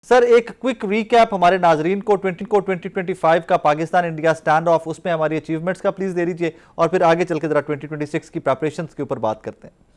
سر ایک quick recap ہمارے ناظرین کو 2025 کا پاکستان انڈیا سٹینڈ آف، اس میں ہماری اچیومنٹس کا پلیز دے دیجئے اور پھر آگے چل کے ذرا 2026 کی پریپریشنز کے اوپر بات کرتے ہیں۔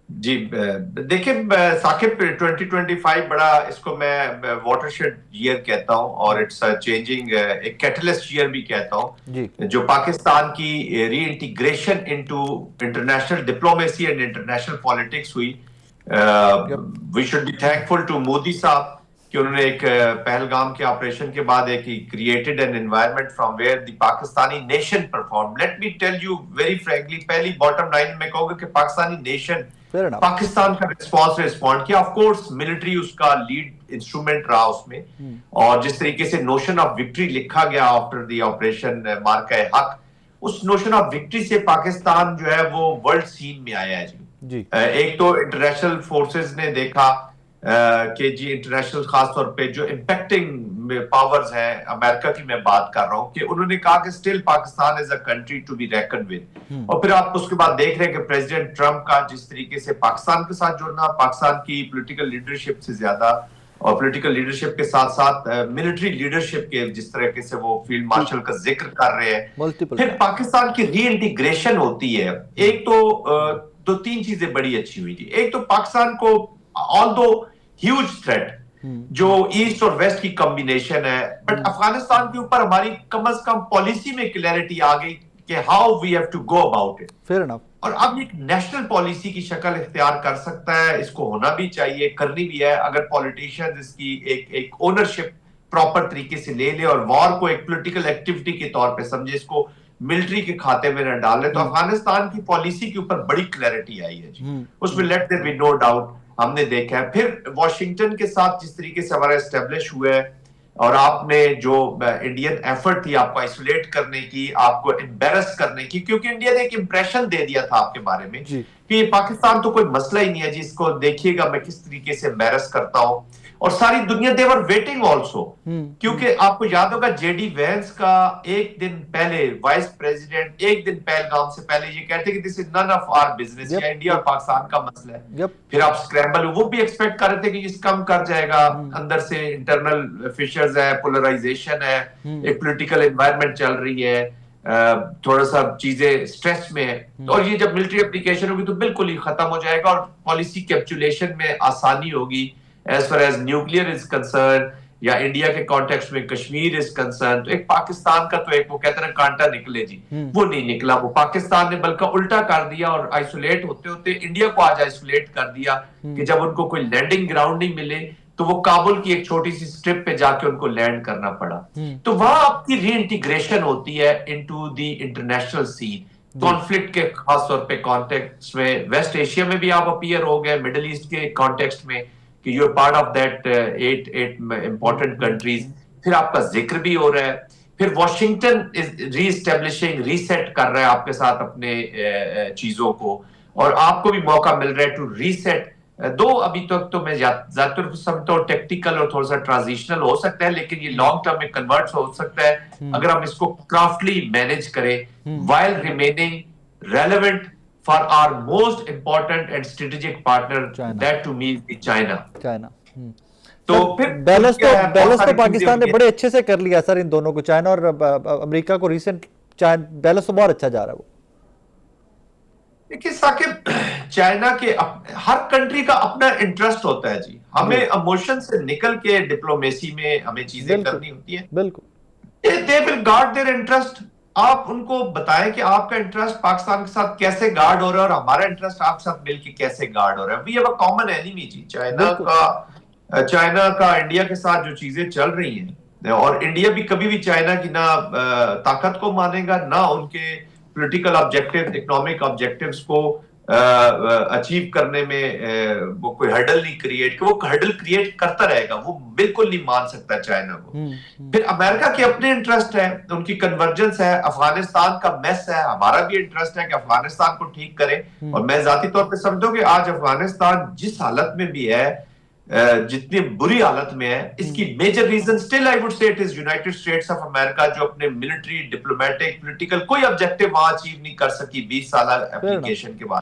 جی دیکھیں ثاقب 2025 بڑا اس کو میں واٹر شیڈ ایئر کہتا ہوں اور اٹس چینجنگ ایک کیٹلسٹ ایئر بھی کہتا ہوں جو پاکستان کی reintegration into international diplomacy and international politics ہوئی۔ We should be thankful to Modi صاحب کہ انہوں نے ایک پہلگام کے آپریشن کے بعد ایک created an environment from where the Pakistani nation perform. Let me tell you very frankly, پہلی باٹم لائن میں کہوں گا کہ پاکستانی نیشن پاکستان کا ریسپونڈ کیا۔ آف کورس ملٹری اس کا لیڈ انسٹرومنٹ رہا اس میں، اور جس طریقے سے نوشن آف وکٹری لکھا گیا آفٹر دی آپریشن مارکہ حق، اس نوشن آف وکٹری سے پاکستان جو ہے وہ ورلڈ سین میں آیا ہے جی۔ ایک تو انٹرنیشنل فورسز نے دیکھا کہ جی انٹرنیشنل خاص طور پہ جو امپیکٹنگ پاورز ہیں، امریکہ کی میں بات کر رہا ہوں، کہ انہوں نے کہا کہ still Pakistan is a country to be reckoned with. اور پھر آپ اس کے بعد دیکھ رہے ہیں کہ پریزیڈنٹ ٹرمپ کا جس طریقے سے پاکستان کے ساتھ جڑنا، پاکستان کی پولیٹیکل لیڈرشپ سے زیادہ اور پولیٹیکل لیڈرشپ کے ساتھ ساتھ ملٹری لیڈرشپ کے جس طریقے سے وہ فیلڈ مارشل کا ذکر کر رہے ہیں، پھر پاکستان کی ری انٹیگریشن ہوتی ہے۔ ایک تو دو تین چیزیں بڑی اچھی ہوئی تھی۔ ایک تو پاکستان کو although huge threat جو ایسٹ اور ویسٹ کی کمبینیشن ہے، بٹ افغانستان کے اوپر ہماری کم از کم پالیسی میں کلیئرٹی آ گئی کہ how we have to go about it۔ Fair enough۔ اور اب ایک نیشنل پالیسی کی شکل اختیار کر سکتا ہے، اس کو ہونا بھی چاہیے، کرنی بھی ہے، اگر پولیٹیشین اس کی ایک اونرشپ پراپر طریقے سے لے لے اور وار کو ایک پولیٹیکل ایکٹیویٹی کے طور پہ سمجھے، اس کو ملٹری کے کھاتے میں نہ ڈالے۔ تو افغانستان کی پالیسی کے اوپر بڑی کلیئرٹی آئی ہے جی، اس میں let there be no doubt, ہم نے دیکھا ہے۔ پھر واشنگٹن کے ساتھ جس طریقے سے ہمارا اسٹیبلش ہوا ہے، اور آپ نے جو انڈین ایفرٹ تھی آپ کو آئسولیٹ کرنے کی، آپ کو امبیرس کرنے کی، کیونکہ انڈیا نے ایک امپریشن دے دیا تھا آپ کے بارے میں کہ یہ پاکستان تو کوئی مسئلہ ہی نہیں ہے جی، اس کو دیکھیے گا میں کس طریقے سے امبیرس کرتا ہوں۔ اور ساری دنیا دے ور ویٹنگ آلسو، کیونکہ آپ کو یاد ہوگا جے ڈی وینس کا ایک دن پہلے وائس پریزیڈنٹ ایک دن پہلگام سے پہلے یہ کہتے کہ دس از نن آف آر بزنس، یہ انڈیا اور پاکستان کا مسئلہ ہے۔ پھر آپ سکریمبل، وہ بھی ایکسپیکٹ کر رہے تھے کہ اس کم کر جائے گا، اندر سے انٹرنل فشرز ہے، پولرائزیشن ہے، ایک پولیٹیکل انوائرمنٹ چل رہی ہے، تھوڑا سا چیزیں سٹریس میں ہے، اور یہ جب ملٹری اپلیکیشن ہوگی تو بالکل ہی ختم ہو جائے گا اور پالیسی کیپچولیشن میں آسانی ہوگی۔ As far as nuclear is concern یا انڈیا کے کانٹیکسٹ میں کشمیر از کنسرن، تو ایک پاکستان کا تو ایک وہ کہتے ہیں کانٹا نکلے جی، وہ نہیں نکلا۔ وہ پاکستان نے بلکہ الٹا کر دیا اور آئسولیٹ ہوتے ہوتے انڈیا کو آج آئسولیٹ کر دیا کہ جب ان کو کوئی لینڈنگ گراؤنڈ نہیں ملے تو وہ کابل کی ایک چھوٹی سی سٹرپ پہ جا کے ان کو لینڈ کرنا پڑا۔ تو وہاں آپ کی ری انٹیگریشن ہوتی ہے into the international scene, conflict کے خاص طور پہ کانٹیکسٹ میں، ویسٹ ایشیا میں بھی آپ اپیئر ہو گئے، مڈل ایسٹ کے کانٹیکسٹ میں کہ you part of that eight important countries, پھر آپ کا ذکر بھی ہو رہا ہے۔ پھر Washington reestablishing, reset کر رہا ہے آپ کے ساتھ اپنے چیزوں کو، اور آپ کو بھی موقع مل رہا ہے ٹو ری سیٹ۔ دو ابھی تک تو میں زیادہ تر سمجھتا ہوں ٹیکٹیکل اور تھوڑا سا ٹرانزیشنل ہو سکتا ہے، لیکن یہ لانگ ٹرم میں کنورٹ ہو سکتا ہے اگر ہم اس کو کرافٹلی مینج کریں while remaining relevant for our most important and strategic partner, that to me is China۔ تو بیلنس تو پاکستان نے بڑے اچھے سے کر لیا سر ان دونوں کو، چائنا اور امریکہ کو ریسنٹ بیلنس تو بہت اچھا جا رہا ہے۔ وہ دیکھیے ثاقب، چائنا کے ہر کنٹری کا اپنا انٹرسٹ ہوتا ہے جی، ہمیں ایموشن سے نکل کے ڈپلومیسی میں ہمیں چیزیں کرنی ہوتی ہیں۔ بالکل they will guard their interest۔ آپ ان کو بتائیں کہ آپ کا انٹرسٹ پاکستان کے ساتھ کیسے گارڈ ہو رہا ہے اور ہمارا انٹرسٹ آپ کے ساتھ مل کے کیسے گارڈ ہو رہا ہے۔ We have a common enemy جی، چائنا کا انڈیا کے ساتھ جو چیزیں چل رہی ہیں، اور انڈیا بھی کبھی بھی چائنا کی نہ طاقت کو مانے گا، نہ ان کے پولیٹیکل آبجیکٹیو، اکنامک آبجیکٹیوز کو اچیو کرنے میں وہ کوئی ہرڈل نہیں کریٹ، کہ وہ ہرڈل کریٹ کرتا رہے گا، وہ بالکل نہیں مان سکتا چائنا کو۔ پھر امریکہ کے اپنے انٹرسٹ ہے، ان کی کنورجنس ہے، افغانستان کا میس ہے، ہمارا بھی انٹرسٹ ہے کہ افغانستان کو ٹھیک کریں۔ اور میں ذاتی طور پہ سمجھوں کہ آج افغانستان جس حالت میں بھی ہے، جتنی بری حالت میں ہے، اس کی major reason still I would say it is United States of America, جو اپنے ملٹری، ڈپلومیٹک، پولیٹیکل کوئی آبجیکٹیو وہاں اچیو نہیں کر سکی 20 سالہ اپلیکیشن کے بعد۔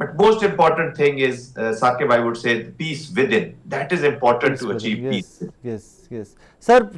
But most important thing is, Saqib, I would say, peace within. That is important to achieve peace. Yes, yes. Sir,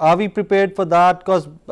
Are we prepared for that? Because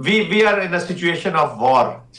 we are in a situation of war,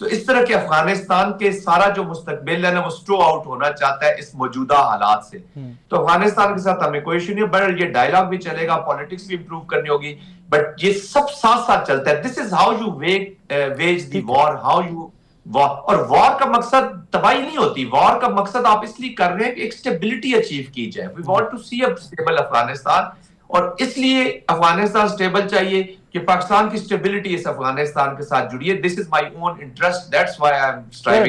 تو اس طرح کے افغانستان کے سارا جو مستقبل ہے نا وہ سٹرو آؤٹ ہونا چاہتا ہے اس موجودہ حالات سے. تو افغانستان کے ساتھ ہمیں کوئی ایشو نہیں ہے, بٹ یہ ڈائلاگ بھی چلے گا, پالیٹکس بھی امپروو کرنی ہوگی, بٹ یہ سب ساتھ ساتھ چلتا ہے. This is how you wage the war, how you war. اور وار کا مقصد تباہی نہیں ہوتی, وار کا مقصد آپ اس لیے کر رہے ہیں کہ ایک اسٹیبلٹی اچیو کی جائے. We want to see a stable Afghanistan, اور اس لیے افغانستان اسٹیبل چاہیے کہ پاکستان کی اسٹیبلٹی اس افغانستان کے ساتھ جڑی ہے. This is my own interest, that's why I am striving